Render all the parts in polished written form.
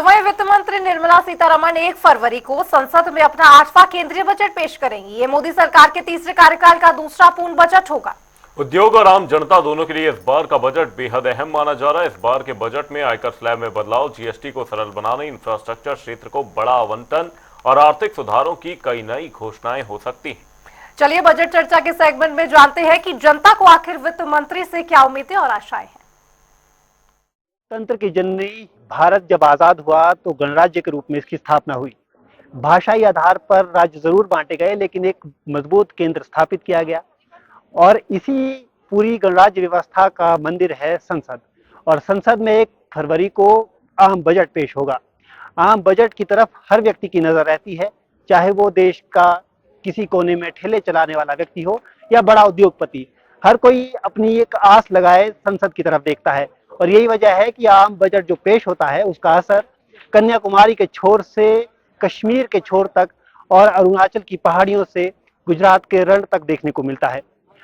वहीं वित्त मंत्री निर्मला सीतारमण 1 फरवरी को संसद में अपना 8वां केंद्रीय बजट पेश करेंगी। ये मोदी सरकार के तीसरे कार्यकाल का दूसरा पूर्ण बजट होगा। उद्योग और आम जनता दोनों के लिए इस बार का बजट बेहद अहम माना जा रहा है। इस बार के बजट में आयकर स्लैब में बदलाव, जीएसटी को सरल बनाने, इंफ्रास्ट्रक्चर क्षेत्र को बड़ा आवंटन और आर्थिक सुधारों की कई नई घोषणाएं हो सकती हैं। चलिए बजट चर्चा के सेगमेंट में जानते हैं कि जनता को आखिर वित्त मंत्री से क्या उम्मीदें और आशाएं हैं। तंत्र की जननी भारत जब आजाद हुआ तो गणराज्य के रूप में इसकी स्थापना हुई। भाषाई आधार पर राज्य जरूर बांटे गए, लेकिन एक मजबूत केंद्र स्थापित किया गया और इसी पूरी गणराज्य व्यवस्था का मंदिर है संसद। और संसद में 1 फरवरी को आम बजट पेश होगा। आम बजट की तरफ हर व्यक्ति की नजर रहती है, चाहे वो देश का किसी कोने में ठेले चलाने वाला व्यक्ति हो या बड़ा उद्योगपति। हर कोई अपनी एक आस लगाए संसद की तरफ देखता है और यही वजह है कि आम बजट जो पेश होता है उसका असर कन्याकुमारी के छोर से कश्मीर के छोर तक और अरुणाचल की पहाड़ियों से गुजरात के रण तक देखने को मिलता है।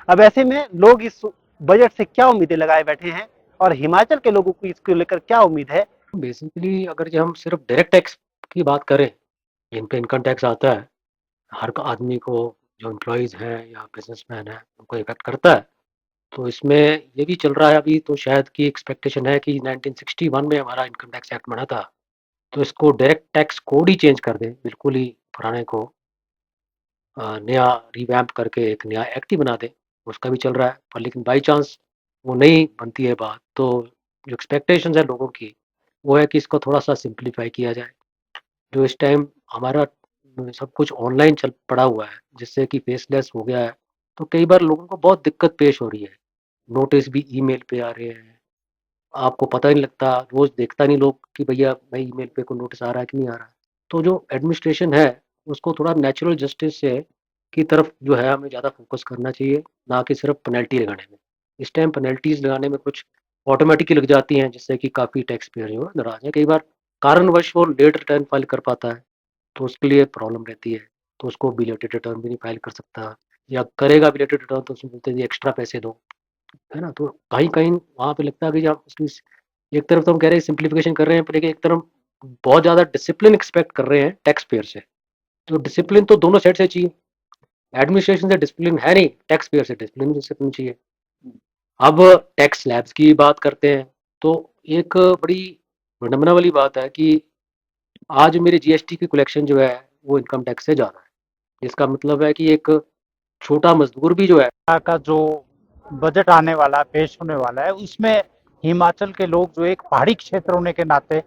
अब ऐसे में लोग इस बजट से क्या उम्मीदें लगाए बैठे हैं और हिमाचल के लोगों को इसको लेकर क्या उम्मीद है? बेसिकली अगर जो हम सिर्फ डायरेक्ट टैक्स की बात करें, जिन पे इनकम टैक्स आता है, हर आदमी को, जो एम्प्लॉयज़ हैं या बिजनेसमैन है, उनको इफेक्ट करता है। तो इसमें ये भी चल रहा है अभी, तो शायद की एक्सपेक्टेशन है कि 1961 में हमारा इनकम टैक्स एक्ट बना था, तो इसको डायरेक्ट टैक्स कोड ही चेंज कर दें, बिल्कुल ही पुराने को नया रिवैम्प करके एक नया एक्ट ही बना दें, उसका भी चल रहा है। पर लेकिन बाई चांस वो नहीं बनती है बात, तो जो एक्सपेक्टेशंस है लोगों की, वो है कि इसको थोड़ा-सा सिंप्लीफाई किया जाए। जो इस टाइम हमारा सब कुछ ऑनलाइन चल पड़ा हुआ है, जिससे कि फेसलेस हो गया है, तो कई बार लोगों को बहुत दिक्कत पेश हो रही है। नोटिस भी ईमेल पे आ रहे हैं, आपको पता ही नहीं लगता, रोज़ देखता नहीं लोग कि भैया भाई ईमेल पे कोई नोटिस आ रहा है कि नहीं आ रहा है। तो जो एडमिनिस्ट्रेशन है, उसको थोड़ा नेचुरल जस्टिस से की तरफ जो है हमें ज़्यादा फोकस करना चाहिए, ना कि सिर्फ पेनल्टी लगाने में। इस टाइम पेनल्टीज़ लगाने में कुछ ऑटोमेटिक ही लग जाती हैं, जिससे कि काफ़ी टैक्स पेयर जो है नाराज़ हैं। कई बार कारणवश वो लेट रिटर्न फाइल कर पाता है, तो उसके लिए प्रॉब्लम रहती है, तो उसको बिलेटेड रिटर्न भी नहीं फाइल कर सकता, या करेगा बिलेटेड रिटर्न तो उसमें बोलते हैं जी एक्स्ट्रा पैसे दो, है ना? तो कहीं-कहीं वहाँ पे लगता है कि आप उसकी एक तरफ तो हम कह रहे हैं सिम्प्लिफिकेशन कर रहे हैं, पर लेकिन एक तरफ बहुत ज़्यादा डिसिप्लिन एक्सपेक्ट कर रहे हैं टैक्स पेयर से। तो डिसिप्लिन तो दोनों साइड से चाहिए, एडमिनिस्ट्रेशन से डिसिप्लिन है नहीं, टैक्स पेयर से डिसिप्लिन चाहिए। अब टैक्स स्लैब्स की बात करते हैं, तो एक बड़ी विडंबना वाली बात है कि आज मेरी जीएसटी की कलेक्शन जो है, वो इनकम टैक्स से ज़्यादा है। जिसका मतलब है कि एक छोटा मज़दूर भी जो है का जो बजट आने वाला पेश होने वाला है उसमें हिमाचल के लोग जो एक पहाड़ी क्षेत्र होने के नाते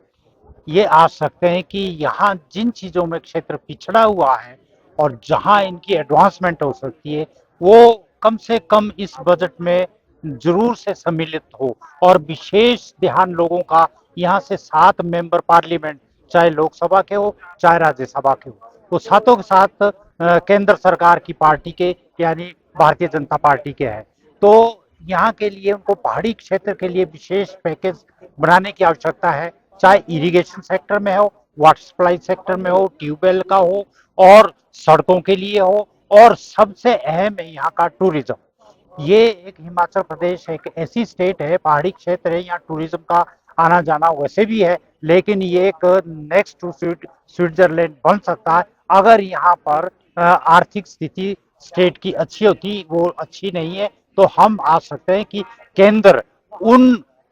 ये आ सकते हैं कि यहाँ जिन चीजों में क्षेत्र पिछड़ा हुआ है और जहाँ इनकी एडवांसमेंट हो सकती है, वो कम से कम इस बजट में जरूर से सम्मिलित हो। और विशेष ध्यान लोगों का यहाँ से 7 मेंबर पार्लियामेंट, चाहे लोकसभा के हो चाहे राज्यसभा के हो, वो सातों के साथ केंद्र सरकार की पार्टी के यानी भारतीय जनता पार्टी के हैं। तो यहाँ के लिए उनको पहाड़ी क्षेत्र के लिए विशेष पैकेज बनाने की आवश्यकता है, चाहे इरिगेशन सेक्टर में हो, वाटर सप्लाई सेक्टर में हो, ट्यूबवेल का हो और सड़कों के लिए हो, और सबसे अहम है यहाँ का टूरिज्म। ये एक हिमाचल प्रदेश एक ऐसी स्टेट है, पहाड़ी क्षेत्र है, यहाँ टूरिज्म का आना जाना वैसे भी है, लेकिन ये एक नेक्स्ट टू स्विट्जरलैंड बन सकता है अगर यहाँ पर आर्थिक स्थिति स्टेट की अच्छी होती। वो अच्छी नहीं है, तो हम आ सकते हैं कि केंद्र उन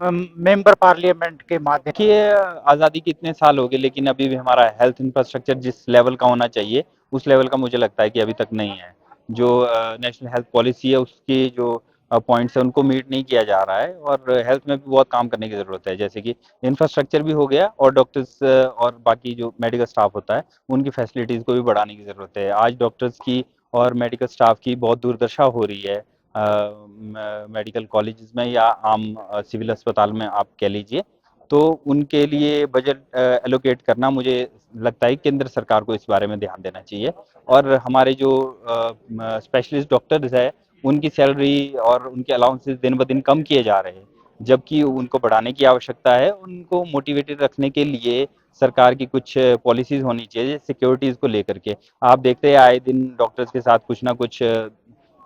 मेंबर पार्लियामेंट के माध्यम। देखिए, आज़ादी के इतने साल हो गए, लेकिन अभी भी हमारा हेल्थ इंफ्रास्ट्रक्चर जिस लेवल का होना चाहिए, उस लेवल का मुझे लगता है कि अभी तक नहीं है। जो नेशनल हेल्थ पॉलिसी है, उसकी जो पॉइंट्स है, उनको मीट नहीं किया जा रहा है और हेल्थ में भी बहुत काम करने की ज़रूरत है। जैसे कि इंफ्रास्ट्रक्चर भी हो गया और डॉक्टर्स और बाकी जो मेडिकल स्टाफ होता है, उनकी फैसिलिटीज़ को भी बढ़ाने की ज़रूरत है। आज डॉक्टर्स की और मेडिकल स्टाफ की बहुत दुर्दशा हो रही है मेडिकल कॉलेजेस में या आम सिविल अस्पताल में आप कह लीजिए। तो उनके लिए बजट एलोकेट करना, मुझे लगता है केंद्र सरकार को इस बारे में ध्यान देना चाहिए। और हमारे जो स्पेशलिस्ट डॉक्टर्स है, उनकी सैलरी और उनके अलाउंसेस दिन ब दिन कम किए जा रहे हैं, जबकि उनको बढ़ाने की आवश्यकता है। उनको मोटिवेटेड रखने के लिए सरकार की कुछ पॉलिसीज होनी चाहिए सिक्योरिटीज को लेकर के। आप देखते हैं आए दिन डॉक्टर्स के साथ कुछ ना कुछ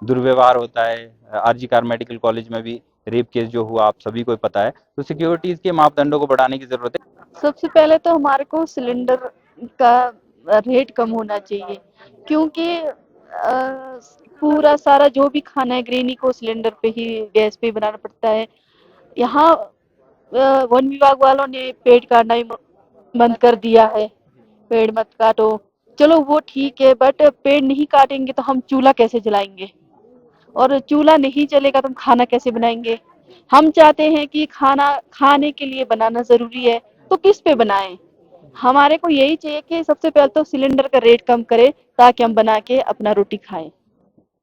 दुर्व्यवहार होता है। आरजी कार मेडिकल कॉलेज में भी रेप केस जो हुआ आप सभी को पता है। तो सिक्योरिटीज के मापदंडों को बढ़ाने की जरूरत है। सबसे पहले तो हमारे को सिलेंडर का रेट कम होना चाहिए, क्योंकि पूरा सारा जो भी खाना है गृहिणी को सिलेंडर पे ही, गैस पे ही बनाना पड़ता है। यहाँ वन विभाग वालों ने पेड़ काटना ही बंद कर दिया है। पेड़ मत काटो, चलो वो ठीक है, बट पेड़ नहीं काटेंगे तो हम चूल्हा कैसे जलाएंगे, और चूल्हा नहीं चलेगा तो हम खाना कैसे बनाएंगे। हम चाहते हैं कि खाना खाने के लिए बनाना जरूरी है, तो किस पे बनाएं। हमारे को यही चाहिए कि सबसे पहले तो सिलेंडर का रेट कम करे, ताकि हम बना के अपना रोटी खाएं।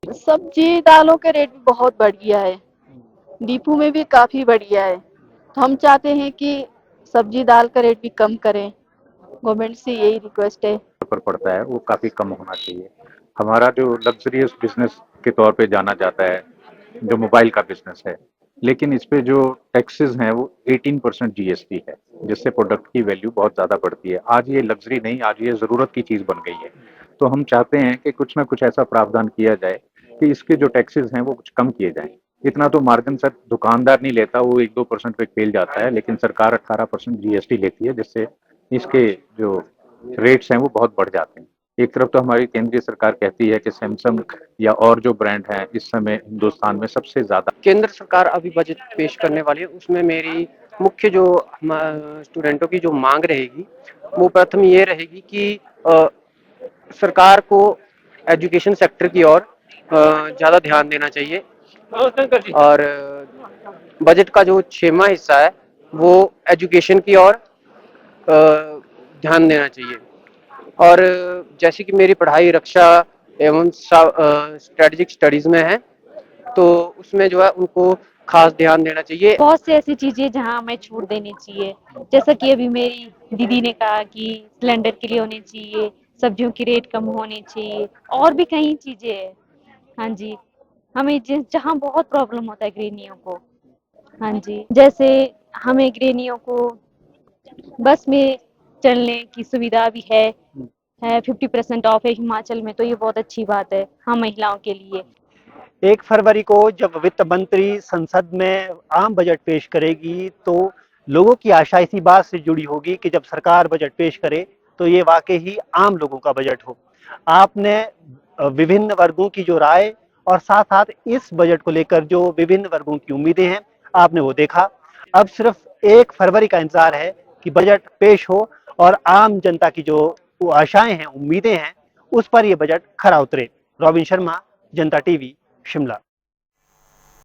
सब्जी दालों के रेट भी बहुत बढ़ गया है, डिपू में भी काफी बढ़ गया है। तो हम चाहते हैं कि सब्जी दाल का रेट भी कम करें। गवर्नमेंट से यही रिक्वेस्ट है। पर पड़ता है वो काफ़ी कम होना चाहिए। हमारा जो लग्जरियस बिजनेस के तौर पे जाना जाता है, जो मोबाइल का बिजनेस है, लेकिन इस पे जो टैक्सेस हैं वो 18% जीएसटी है, जिससे प्रोडक्ट की वैल्यू बहुत ज़्यादा बढ़ती है। आज ये लग्जरी नहीं, आज ये ज़रूरत की चीज़ बन गई है। तो हम चाहते हैं कि कुछ ना कुछ ऐसा प्रावधान किया जाए कि इसके जो टैक्सेस हैं वो कुछ कम किए जाएं। इतना तो मार्जिन सर दुकानदार नहीं लेता, वो 1-2% पे खेल जाता है, लेकिन सरकार 18% जीएसटी लेती है, जिससे इसके जो रेट्स हैं वो बहुत बढ़ जाते हैं। एक तरफ तो हमारी केंद्रीय सरकार कहती है कि सैमसंग या और जो ब्रांड हैं इस समय हिंदुस्तान में सबसे ज़्यादा। केंद्र सरकार अभी बजट पेश करने वाली है, उसमें मेरी मुख्य जो स्टूडेंटों की जो मांग रहेगी वो प्रथम ये रहेगी कि सरकार को एजुकेशन सेक्टर की ओर ज़्यादा ध्यान देना चाहिए, और बजट का जो 6वां हिस्सा है वो एजुकेशन की ओर ध्यान देना चाहिए। और जैसे कि मेरी पढ़ाई रक्षा एवं स्ट्रेटेजिक स्टडीज में है, तो उसमें जो है उनको खास ध्यान देना चाहिए। बहुत सी ऐसी चीजें जहां हमें छूट देनी चाहिए, जैसा कि अभी मेरी दीदी ने कहा कि सिलेंडर के लिए होनी चाहिए, सब्जियों की रेट कम होनी चाहिए, और भी कई चीजें हैं। हाँ जी, हमें जहाँ बहुत प्रॉब्लम होता है गृहिणियों को, हाँ जी, जैसे हमें गृहिणियों को बस में चलने की सुविधा भी है 50% ऑफ है हिमाचल में, तो ये बहुत अच्छी बात है हम महिलाओं के लिए। 1 फरवरी को जब वित्त मंत्री संसद में आम बजट पेश करेगी, तो लोगों की आशा इसी बात से जुड़ी होगी कि जब सरकार बजट पेश करे तो ये वाकई ही आम लोगों का बजट हो। आपने विभिन्न वर्गों की जो राय और साथ साथ इस बजट को लेकर जो विभिन्न वर्गों की उम्मीदें हैं, आपने वो देखा। अब सिर्फ 1 फरवरी का इंतजार है कि बजट पेश हो और आम जनता की जो आशाएं हैं, उम्मीदें हैं, उस पर ये बजट खरा उतरे। रॉबिन शर्मा, जनता टीवी, शिमला।